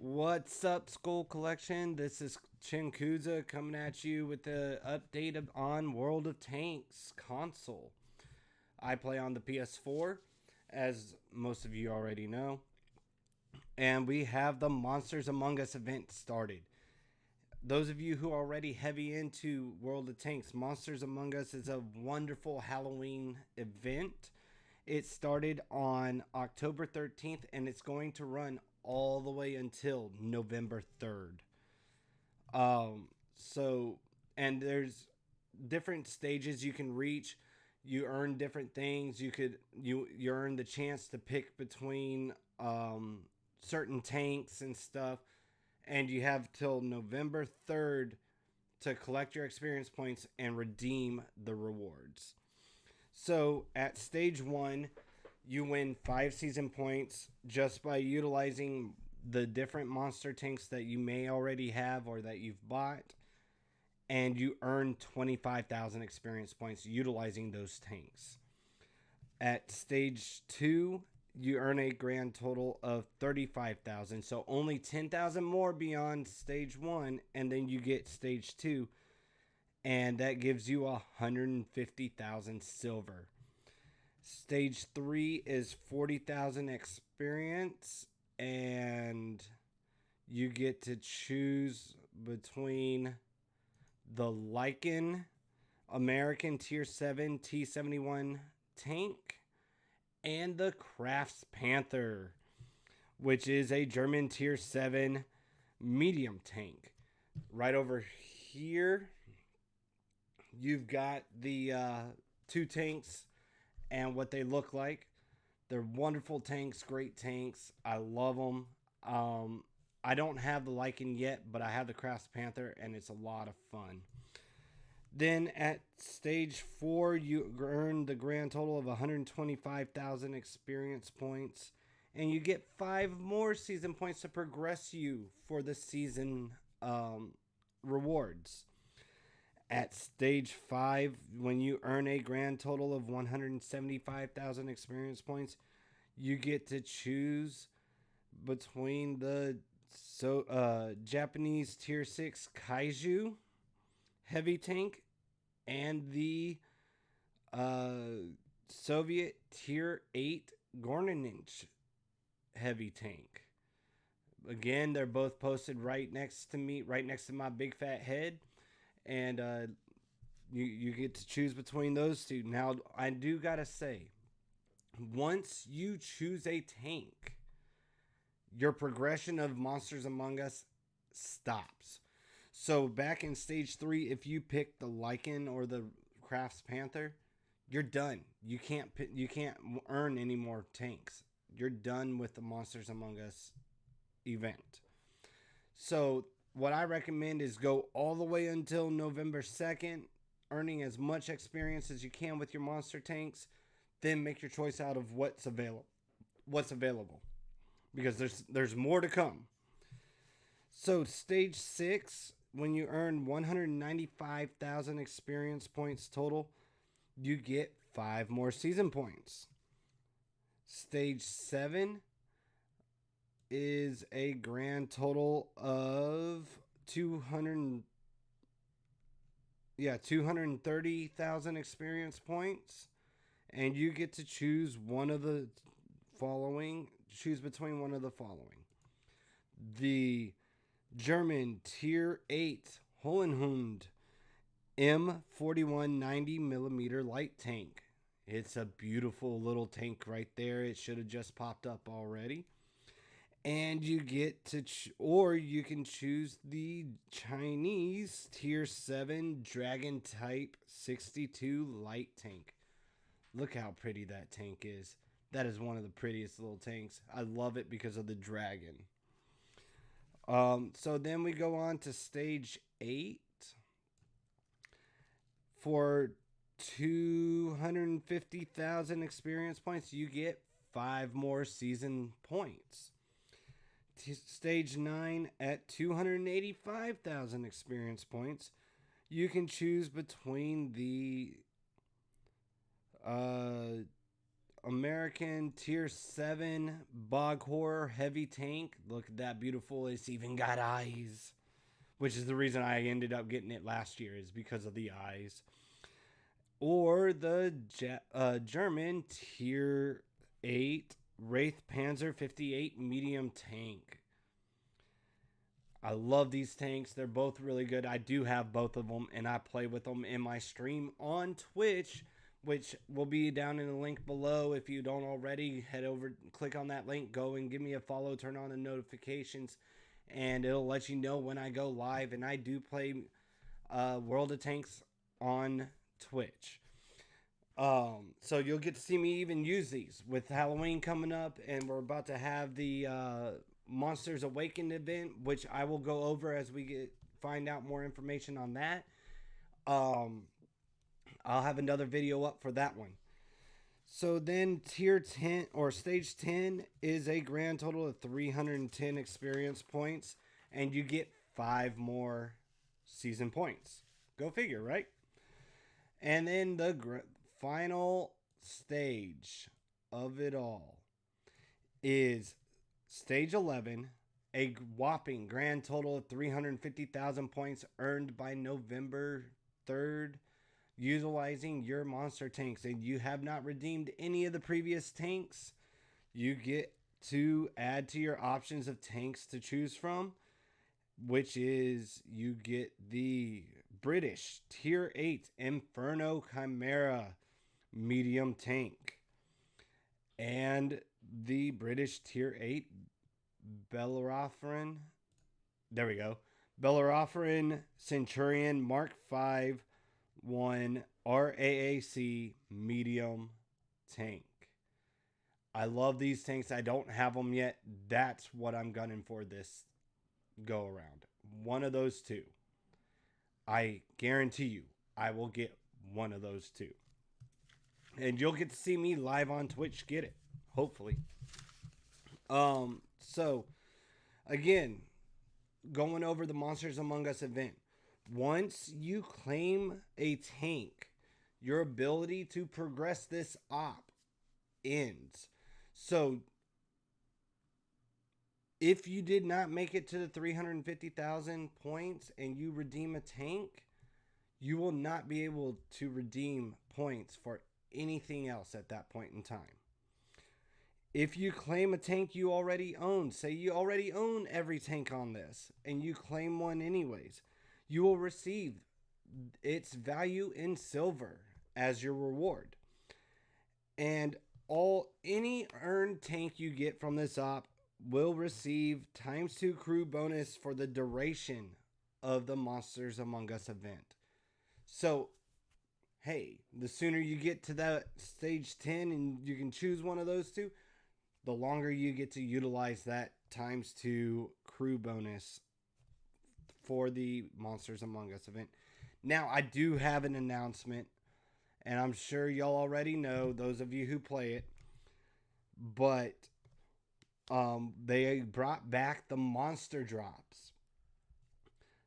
What's up, Skull Collection? This is Chinkuza coming at you with the update on World of Tanks console. I play on the PS4, as most of you already know, and we have the Monsters Among Us event started. Those of you who are already heavy into World of Tanks, Monsters Among Us is a wonderful Halloween event. It started on October 13th and it's going to run all the way until November 3rd. So and there's different stages you can reach. You earn different things. You earn the chance to pick between certain tanks and stuff, and you have till November 3rd to collect your experience points and redeem the rewards. So at stage 1, you win 5 season points just by utilizing the different monster tanks that you may already have or that you've bought, and you earn 25,000 experience points utilizing those tanks. At stage 2, you earn a grand total of 35,000, so only 10,000 more beyond stage 1, and then you get stage 2, and that gives you 150,000 silver. Stage 3 is 40,000 experience, and you get to choose between the Lycan American Tier 7 T-71 tank and the Crafts Panther, which is a German Tier 7 medium tank. Right over here, you've got the two tanks and what they look like. They're wonderful tanks, great tanks. I love them. I don't have the Lycan yet, but I have the Crafts Panther, and it's a lot of fun. Then at stage 4, you earn the grand total of 125,000 experience points, and you get 5 more season points to progress you for the season rewards. At stage 5, when you earn a grand total of 175,000 experience points, you get to choose between the Japanese Tier 6 Kaiju heavy tank and the Soviet Tier 8 Gorninich heavy tank. Again, they're both posted right next to me, right next to my big fat head. And you get to choose between those two. Now, I do gotta say, once you choose a tank, your progression of Monsters Among Us stops. So back in stage 3, if you pick the Lycan or the Crafts Panther, you're done. You can't earn any more tanks. You're done with the Monsters Among Us event. So what I recommend is go all the way until November 2nd, earning as much experience as you can with your monster tanks. Then make your choice out of what's available. Because there's more to come. So stage 6, when you earn 195,000 experience points total, you get 5 more season points. Stage 7 is a grand total of 230,000 experience points, and you get to choose one of the following. Choose between one of the following: the German Tier 8 Hohenhund M41 90mm light tank. It's a beautiful little tank right there. It should have just popped up already. And you get to, or you can choose the Chinese Tier 7 Dragon Type 62 light tank. Look how pretty that tank is. That is one of the prettiest little tanks. I love it because of the dragon. So then we go on to stage 8. For 250,000 experience points, you get 5 more season points. Stage 9 at 285,000 experience points, you can choose between the American Tier 7 Bog Horror Heavy Tank. Look at that beautiful. It's even got eyes, which is the reason I ended up getting it last year, is because of the eyes. Or the German Tier 8 Wraith Panzer 58 Medium Tank. I love these tanks. They're both really good. I do have both of them, and I play with them in my stream on Twitch, which will be down in the link below. If you don't already, head over, click on that link, go and give me a follow, turn on the notifications, and it'll let you know when I go live. And I do play World of Tanks on Twitch. So you'll get to see me even use these with Halloween coming up, and we're about to have the Monsters Awakened event, which I will go over as we find out more information on that. I'll have another video up for that one. So then tier 10 or stage 10 is a grand total of 310 experience points, and you get 5 more season points. Go figure, right? And then the final stage of it all is stage 11, a whopping grand total of 350,000 points earned by November 3rd, utilizing your monster tanks. And you have not redeemed any of the previous tanks, you get to add to your options of tanks to choose from, which is you get the British Tier 8 Inferno Chimera medium tank and the British Tier 8 Bellerophon, there we go, Bellerophon Centurion Mark V 1 RAAC medium tank. I love these tanks. I don't have them yet. That's what I'm gunning for this go around. One of those two. I guarantee you I will get one of those two. And you'll get to see me live on Twitch get it. Hopefully. So, again, going over the Monsters Among Us event. Once you claim a tank, your ability to progress this op ends. So, if you did not make it to the 350,000 points and you redeem a tank, you will not be able to redeem points for anything else at that point in time. If you claim a tank you already own, say you already own every tank on this, and you claim one anyways, you will receive its value in silver as your reward. And any earned tank you get from this op will receive ×2 crew bonus for the duration of the Monsters Among Us event. So, hey, the sooner you get to that stage 10 and you can choose one of those two, the longer you get to utilize that ×2 crew bonus for the Monsters Among Us event. Now, I do have an announcement, and I'm sure y'all already know, those of you who play it, but they brought back the monster drops.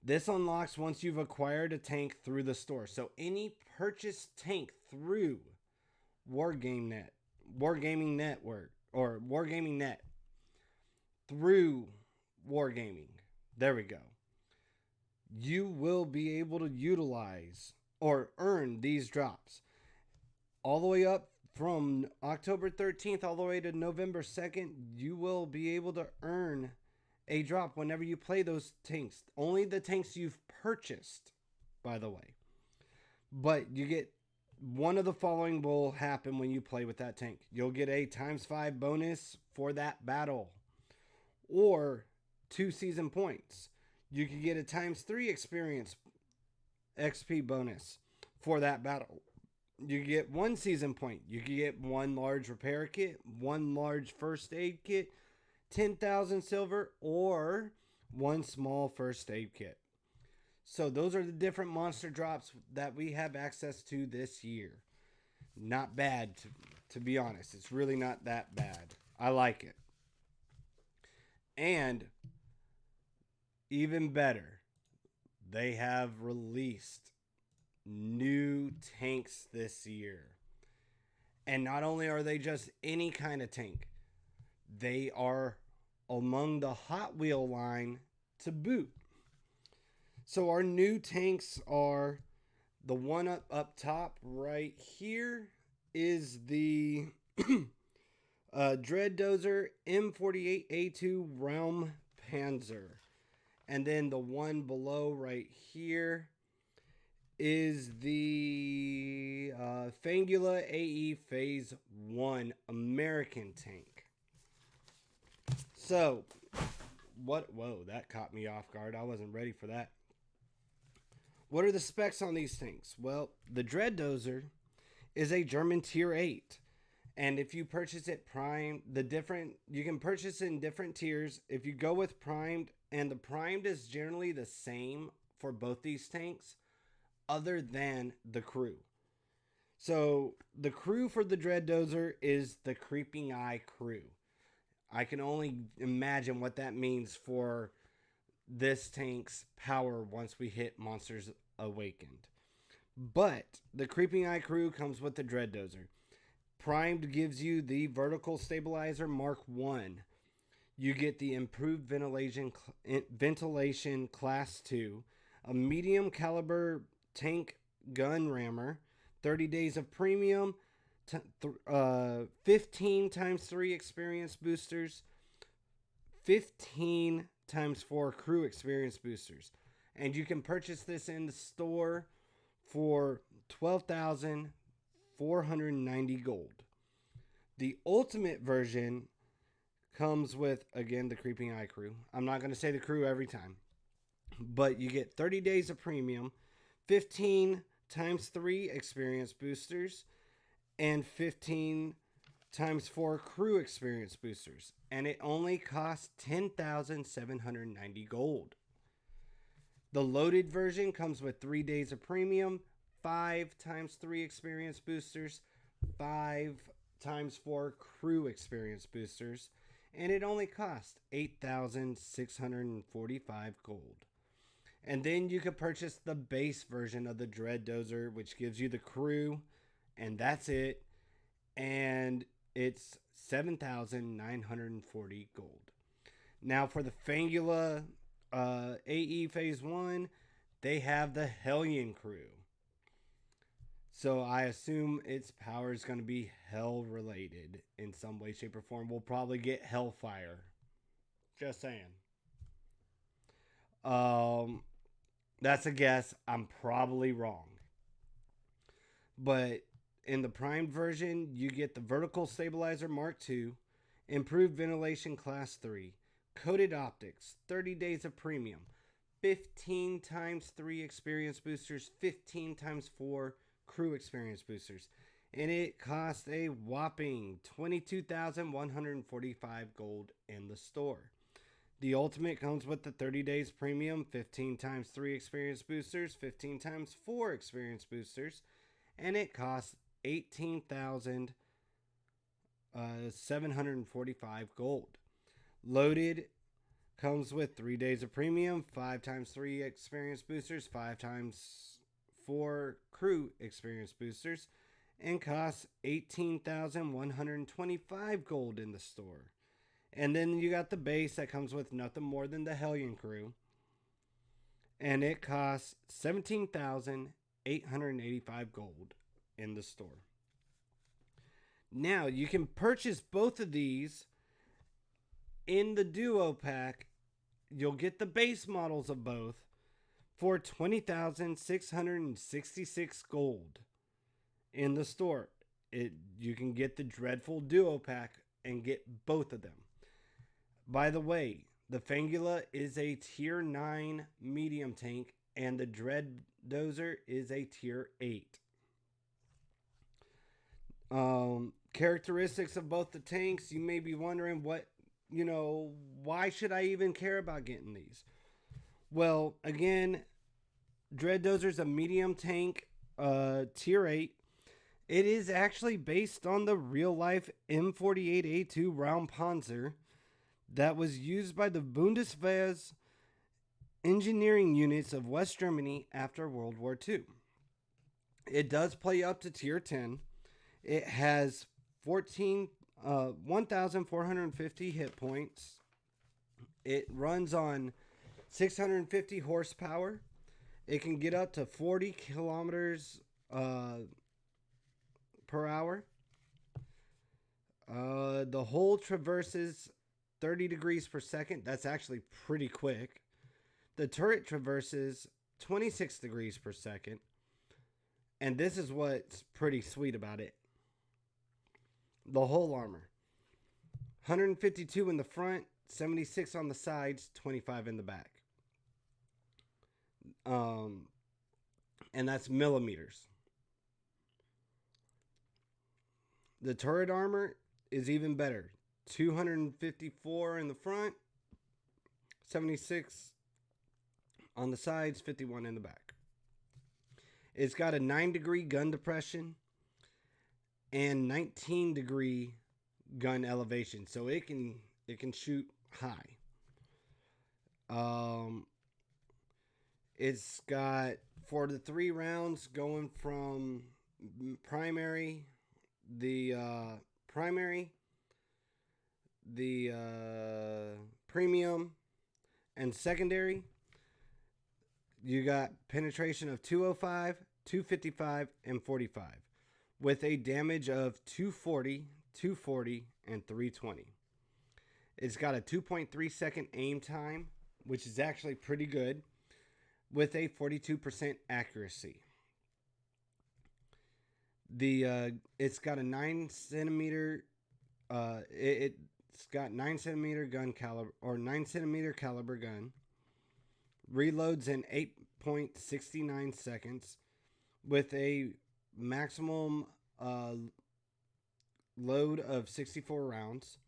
This unlocks once you've acquired a tank through the store. So any purchased tank through Wargaming Network, or Wargaming Net, through Wargaming, there we go, you will be able to utilize or earn these drops all the way up from October 13th all the way to November 2nd. You will be able to earn a drop whenever you play those tanks. Only the tanks you've purchased, by the way. But you get one of the following will happen when you play with that tank. You'll get a ×5 bonus for that battle, or 2 season points. You can get a ×3 experience XP bonus for that battle. You get 1 season point. You can get 1 large repair kit, 1 large first aid kit, 10,000 silver, or 1 small first aid kit. So those are the different monster drops that we have access to this year. Not bad, to be honest. It's really not that bad. I like it. And even better, they have released new tanks this year. And not only are they just any kind of tank, they are among the Hot Wheel line to boot. So our new tanks are the one up top right here is the Dread Dozer M48A2 Realm Panzer. And then the one below right here is the Fangula AE Phase 1 American tank. So, what? Whoa, that caught me off guard. I wasn't ready for that. What are the specs on these tanks? Well, the Dread Dozer is a German Tier 8. And if you purchase it primed, you can purchase it in different tiers. If you go with primed, and the primed is generally the same for both these tanks, other than the crew. So the crew for the Dread Dozer is the Creeping Eye crew. I can only imagine what that means for this tank's power once we hit Monsters Awakened. But the Creeping Eye crew comes with the Dread Dozer. Primed gives you the Vertical Stabilizer Mark 1. You get the Improved Ventilation Class 2, a medium caliber tank gun rammer, 30 days of premium, 15 times 3 experience boosters, 15 times 4 crew experience boosters. And you can purchase this in the store for 12,490 gold. The ultimate version comes with, again, the Creeping Eye crew. I'm not going to say the crew every time, but you get 30 days of premium, 15 times 3 experience boosters, and 15 times 4 crew experience boosters. And it only costs 10,790 gold. The loaded version comes with 3 days of premium, 5 times 3 experience boosters, 5 times 4 crew experience boosters, and it only costs 8,645 gold. And then you could purchase the base version of the Dread Dozer, which gives you the crew, and that's it. And it's 7,940 gold. Now for the Fangula AE Phase 1, they have the Hellion crew. So I assume its power is going to be hell related in some way, shape, or form. We'll probably get Hellfire. Just saying. That's a guess. I'm probably wrong. But in the primed version, you get the Vertical Stabilizer Mark II, Improved Ventilation Class 3, Coated Optics, 30 days of premium, 15 times 3 experience boosters, 15 times 4 crew experience boosters. And it costs a whopping 22,145 gold in the store. The ultimate comes with the 30 days premium, 15 times 3 experience boosters, 15 times 4 experience boosters, and it costs 18,745 gold. Loaded comes with 3 days of premium, 5 times 3 experience boosters, 5 times 4 crew experience boosters, and costs 18,125 gold in the store. And then you got the base that comes with nothing more than the Hellion crew, and it costs 17,885 gold in the store. Now you can purchase both of these in the duo pack. You'll get the base models of both for 20,666 gold in the store. You can get the Dreadful duo pack and get both of them. By the way, the Fangula is a tier 9 medium tank and the Dread Dozer is a tier 8. Characteristics of both the tanks, you may be wondering why should I even care about getting these? Well, again, Dread Dozer's a medium tank, tier 8. It is actually based on the real life M48A2 round Panzer that was used by the Bundeswehr's engineering units of West Germany after World War II. It does play up to tier 10. It has 1,450 hit points. It runs on 650 horsepower. It can get up to 40 kilometers per hour. The hull traverses 30 degrees per second. That's actually pretty quick. The turret traverses 26 degrees per second. And this is what's pretty sweet about it. The hull armor. 152 in the front, 76 on the sides, 25 in the back. And that's millimeters. The turret armor is even better. 254 in the front, 76 on the sides, 51 in the back. It's got a 9-degree gun depression and 19-degree gun elevation, so it can shoot high. It's got, for the 3 rounds, going from primary, the premium, and secondary. You got penetration of 205, 255, and 45, with a damage of 240, 240, and 320. It's got a 2.3 second aim time, which is actually pretty good, with a 42% accuracy. It's got a 9 centimeter. It's got 9 centimeter gun caliber, or 9 centimeter caliber gun. Reloads in 8.69 seconds, with a maximum load of 64 rounds.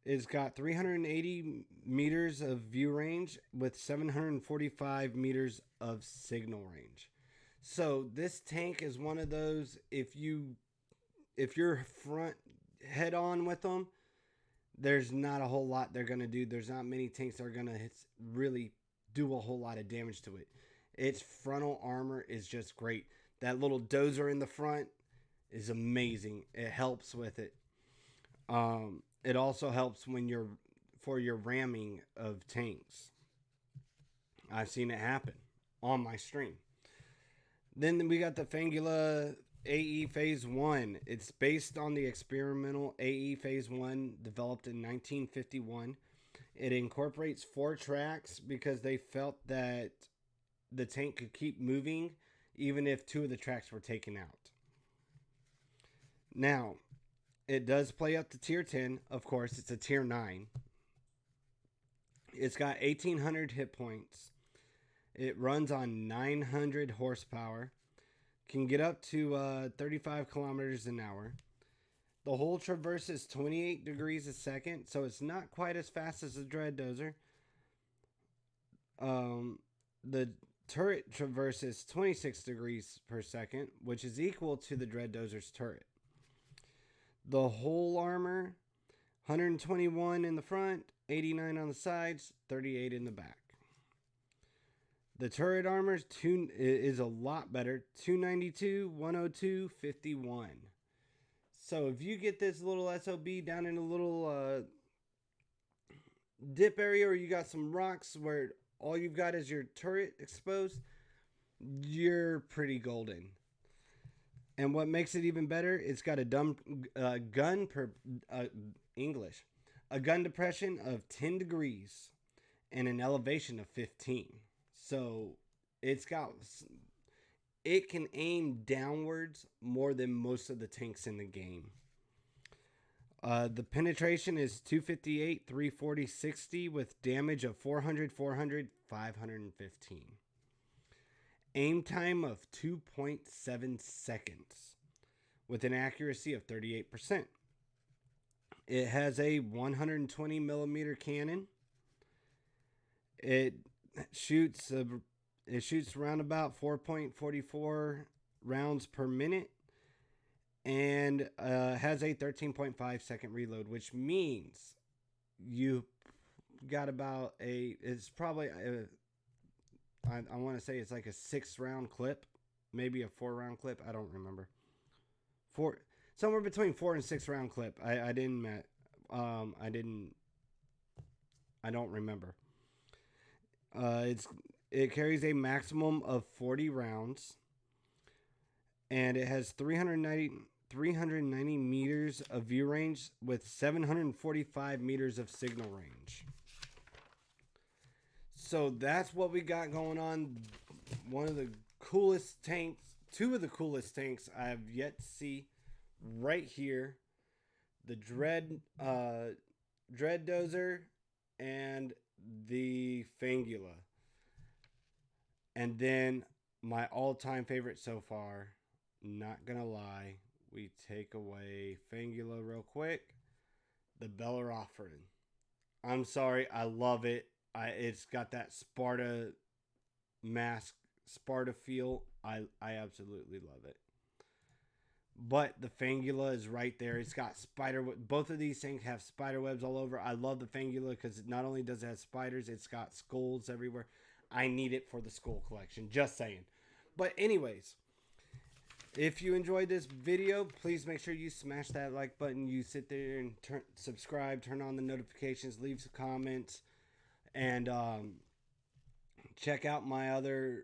It's got 380 meters of view range with 745 meters of signal range. So this tank is one of those, if you're front head on with them, there's not a whole lot they're going to do. There's not many tanks that are going to really do a whole lot of damage to it. Its frontal armor is just great. That little dozer in the front is amazing. It helps with it. It also helps for your ramming of tanks. I've seen it happen on my stream. Then we got the Fangula AE Phase 1. It's based on the experimental AE Phase 1 developed in 1951. It incorporates 4 tracks because they felt that the tank could keep moving even if 2 of the tracks were taken out. Now, it does play up to tier 10. Of course, it's a tier 9. It's got 1,800 hit points. It runs on 900 horsepower. Can get up to 35 kilometers an hour. The hull traverses 28 degrees a second, so it's not quite as fast as the Dread Dozer. The turret traverses 26 degrees per second, which is equal to the Dread Dozer's turret. The whole armor, 121 in the front, 89 on the sides, 38 in the back. The turret armor is a lot better, 292, 102, 51. So if you get this little SOB down in a little dip area, or you got some rocks where all you've got is your turret exposed, you're pretty golden. And what makes it even better, it's got a gun depression of 10 degrees and an elevation of 15. So it can aim downwards more than most of the tanks in the game. The penetration is 258, 340, 60 with damage of 400, 400, 515. Aim time of 2.7 seconds with an accuracy of 38%. It has a 120 millimeter cannon. It shoots around about 4.44 rounds per minute, and has a 13.5 second reload, which means you got about it's probably I want to say it's like a 6 round clip, maybe a 4 round clip. I don't remember. four, somewhere between 4 and 6 round clip. I didn't, I didn't, I don't remember. It carries a maximum of 40 rounds, and it has 390 meters of view range with 745 meters of signal range. So that's what we got going on. One of the coolest tanks, two of the coolest tanks I've yet to see right here. The Dread Dozer and the Fangula. And then my all-time favorite so far, not gonna lie, we take away Fangula real quick. The Bellerophon. I'm sorry, I love it. It's got that Sparta mask, Sparta feel. I absolutely love it. But the Fangula is right there. It's got spider. Both of these things have spider webs all over. I love the Fangula because not only does it have spiders, it's got skulls everywhere. I need it for the skull collection. Just saying. But anyways, if you enjoyed this video, please make sure you smash that like button. You sit there and subscribe, turn on the notifications, leave some comments, and check out my other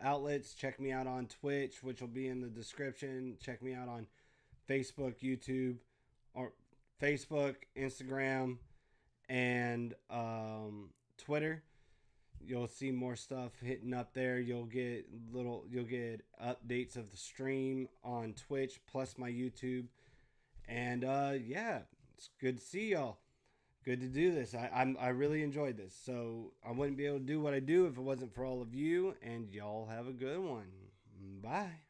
outlets. Check me out on Twitch, which will be in the description. Check me out on Facebook, YouTube, or Facebook, Instagram, and Twitter. You'll see more stuff hitting up there. You'll get updates of the stream on Twitch plus my YouTube. And yeah, it's good to see y'all. Good to do this. I really enjoyed this. So I wouldn't be able to do what I do if it wasn't for all of you. And y'all have a good one. Bye.